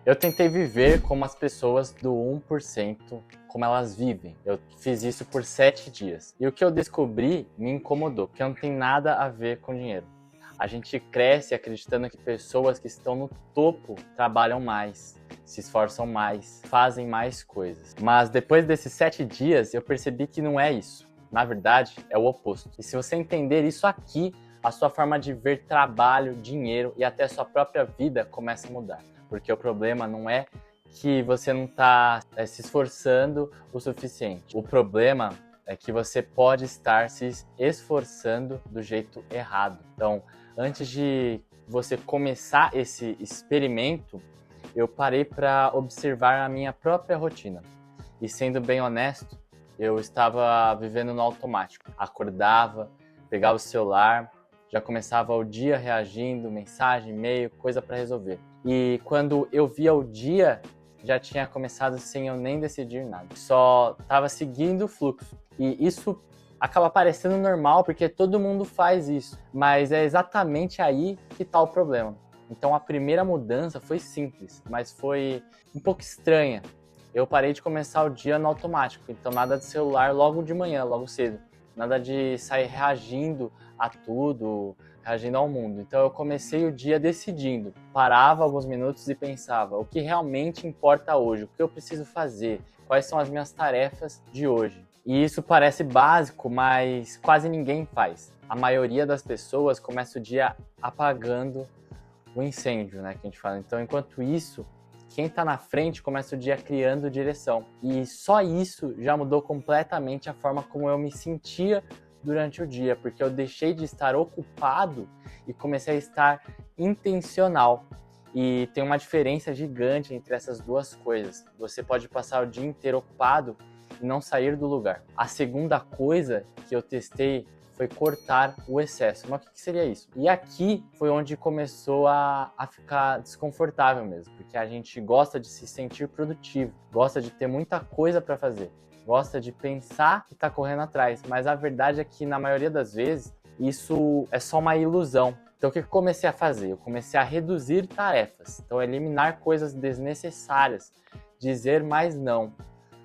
Eu tentei viver como as pessoas do 1%, como elas vivem. Eu fiz isso por 7 dias. E o que eu descobri me incomodou, porque não tem nada a ver com dinheiro. A gente cresce acreditando que pessoas que estão no topo trabalham mais, se esforçam mais, fazem mais coisas. Mas depois desses 7 dias, eu percebi que não é isso. Na verdade, é o oposto. E se você entender isso aqui, a sua forma de ver trabalho, dinheiro e até a sua própria vida começa a mudar. Porque o problema não é que você não está se esforçando o suficiente. O problema é que você pode estar se esforçando do jeito errado. Então, antes de você começar esse experimento, eu parei para observar a minha própria rotina. E sendo bem honesto, eu estava vivendo no automático. Acordava, pegava o celular, já começava o dia reagindo, mensagem, e-mail, coisa para resolver. E quando eu via o dia, já tinha começado sem eu nem decidir nada. Só estava seguindo o fluxo. E isso acaba parecendo normal, porque todo mundo faz isso. Mas é exatamente aí que está o problema. Então a primeira mudança foi simples, mas foi um pouco estranha. Eu parei de começar o dia no automático, então nada de celular logo de manhã, logo cedo. Nada de sair reagindo a tudo, reagindo ao mundo. Então eu comecei o dia decidindo. Parava alguns minutos e pensava o que realmente importa hoje, o que eu preciso fazer, quais são as minhas tarefas de hoje. E isso parece básico, mas quase ninguém faz. A maioria das pessoas começa o dia apagando o incêndio, né, que a gente fala. Então, enquanto isso, quem está na frente começa o dia criando direção. E só isso já mudou completamente a forma como eu me sentia durante o dia, porque eu deixei de estar ocupado e comecei a estar intencional. E tem uma diferença gigante entre essas duas coisas. Você pode passar o dia inteiro ocupado e não sair do lugar. A segunda coisa que eu testei foi cortar o excesso. Mas o que seria isso? E aqui foi onde começou a ficar desconfortável mesmo, porque a gente gosta de se sentir produtivo, gosta de ter muita coisa para fazer, gosta de pensar que está correndo atrás, mas a verdade é que na maioria das vezes isso é só uma ilusão. Então o que eu comecei a fazer? Eu comecei a reduzir tarefas, então eliminar coisas desnecessárias, dizer mais não,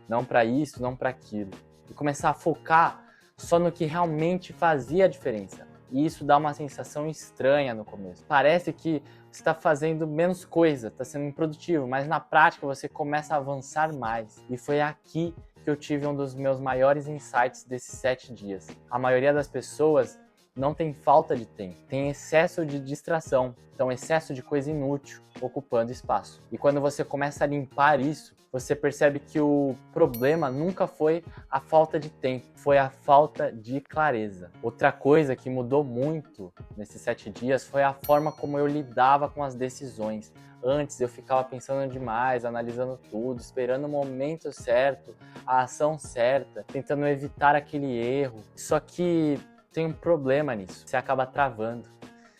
não para isso, não para aquilo, e começar a focar só no que realmente fazia a diferença. E isso dá uma sensação estranha no começo. Parece que você está fazendo menos coisa, está sendo improdutivo, mas na prática você começa a avançar mais. E foi aqui que eu tive um dos meus maiores insights desses 7 dias. A maioria das pessoas não tem falta de tempo, tem excesso de distração, então excesso de coisa inútil ocupando espaço. E quando você começa a limpar isso, você percebe que o problema nunca foi a falta de tempo, foi a falta de clareza. Outra coisa que mudou muito nesses 7 dias foi a forma como eu lidava com as decisões. Antes eu ficava pensando demais, analisando tudo, esperando o momento certo, a ação certa, tentando evitar aquele erro. Só que tem um problema nisso, você acaba travando.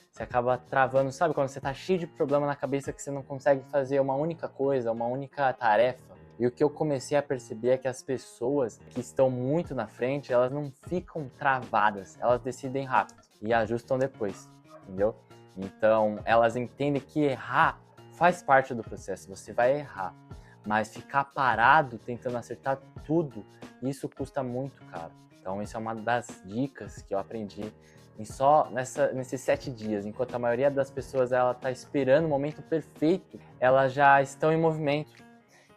Você acaba travando, sabe quando você tá cheio de problema na cabeça que você não consegue fazer uma única coisa, uma única tarefa? E o que eu comecei a perceber é que as pessoas que estão muito na frente, elas não ficam travadas, elas decidem rápido e ajustam depois, entendeu? Então, elas entendem que errar faz parte do processo, você vai errar, mas ficar parado tentando acertar tudo, isso custa muito caro. Então, isso é uma das dicas que eu aprendi nesses 7 dias. Enquanto a maioria das pessoas está esperando o momento perfeito, elas já estão em movimento.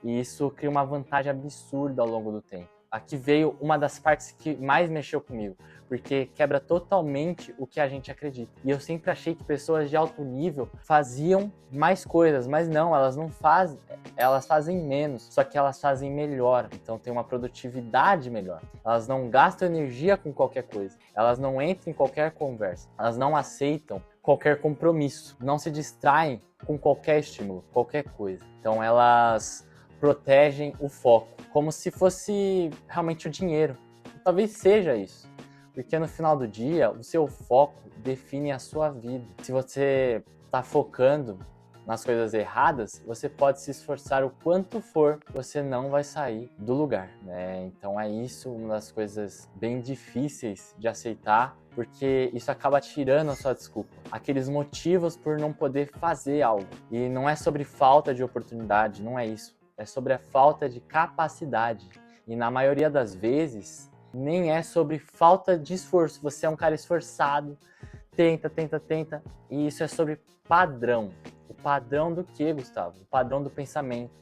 E isso cria uma vantagem absurda ao longo do tempo. Aqui veio uma das partes que mais mexeu comigo, porque quebra totalmente o que a gente acredita. E eu sempre achei que pessoas de alto nível faziam mais coisas, mas não, elas não fazem, elas fazem menos, só que elas fazem melhor, então tem uma produtividade melhor. Elas não gastam energia com qualquer coisa, elas não entram em qualquer conversa, elas não aceitam qualquer compromisso, não se distraem com qualquer estímulo, qualquer coisa. Então elas protegem o foco, como se fosse realmente o dinheiro. E talvez seja isso, porque no final do dia, o seu foco define a sua vida. Se você está focando nas coisas erradas, você pode se esforçar o quanto for, você não vai sair do lugar, né? Então é isso, uma das coisas bem difíceis de aceitar, porque isso acaba tirando a sua desculpa, aqueles motivos por não poder fazer algo. E não é sobre falta de oportunidade, não é isso. É sobre a falta de capacidade. E na maioria das vezes, nem é sobre falta de esforço. Você é um cara esforçado, tenta, e isso é sobre padrão. O padrão do quê, Gustavo? O padrão do pensamento,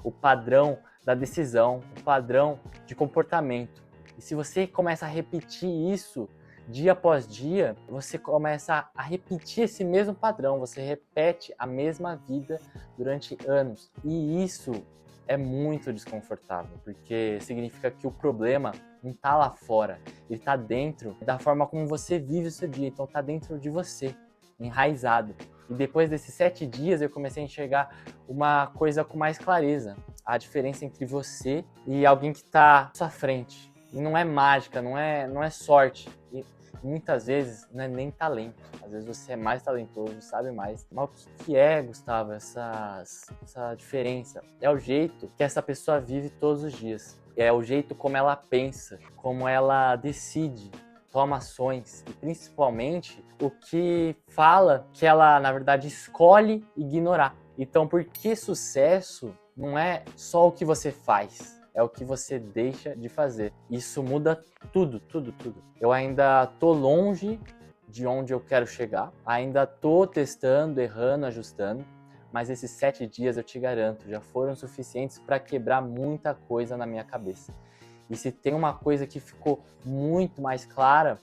o padrão da decisão, o padrão de comportamento. E se você começa a repetir isso dia após dia, você começa a repetir esse mesmo padrão, você repete a mesma vida durante anos. E isso é muito desconfortável, porque significa que o problema não está lá fora, ele está dentro da forma como você vive o seu dia, então está dentro de você, enraizado. E depois desses 7 dias eu comecei a enxergar uma coisa com mais clareza, a diferença entre você e alguém que está à sua frente. E não é mágica, não é sorte. E muitas vezes não é nem talento. Às vezes você é mais talentoso, sabe mais. Mas o que é, Gustavo, essa diferença? É o jeito que essa pessoa vive todos os dias. É o jeito como ela pensa, como ela decide, toma ações e principalmente o que fala que ela, na verdade, escolhe ignorar. Então, porque sucesso não é só o que você faz, é o que você deixa de fazer. Isso muda tudo. Eu ainda tô longe de onde eu quero chegar, ainda tô testando, errando, ajustando, mas esses 7 dias eu te garanto, já foram suficientes para quebrar muita coisa na minha cabeça. E se tem uma coisa que ficou muito mais clara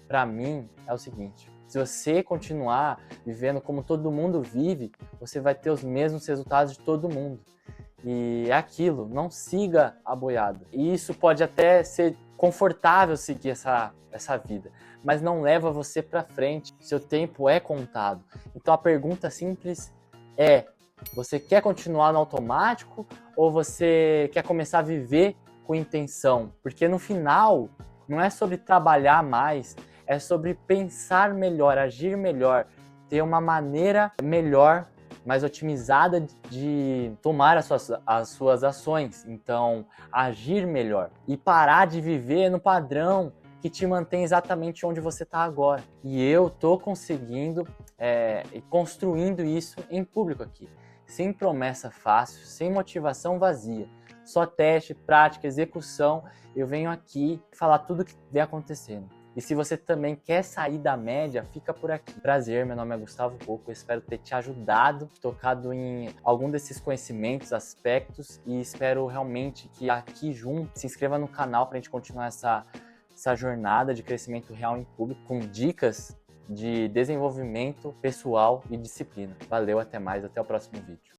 para mim, é o seguinte: se você continuar vivendo como todo mundo vive, você vai ter os mesmos resultados de todo mundo. E é aquilo, não siga a boiada. E isso pode até ser confortável seguir essa vida, mas não leva você para frente. Seu tempo é contado. Então a pergunta simples é: você quer continuar no automático ou você quer começar a viver com intenção? Porque no final não é sobre trabalhar mais, é sobre pensar melhor, agir melhor, ter uma maneira melhor, mais otimizada de tomar as suas ações. Então, agir melhor e parar de viver no padrão que te mantém exatamente onde você está agora. E eu tô conseguindo construindo isso em público aqui, sem promessa fácil, sem motivação vazia. Só teste, prática, execução. Eu venho aqui falar tudo o que vem acontecendo. E se você também quer sair da média, fica por aqui. Prazer, meu nome é Gustavo Coco, eu espero ter te ajudado, tocado em algum desses conhecimentos, aspectos, e espero realmente que aqui junto se inscreva no canal para a gente continuar essa jornada de crescimento real em público, com dicas de desenvolvimento pessoal e disciplina. Valeu, até mais, até o próximo vídeo.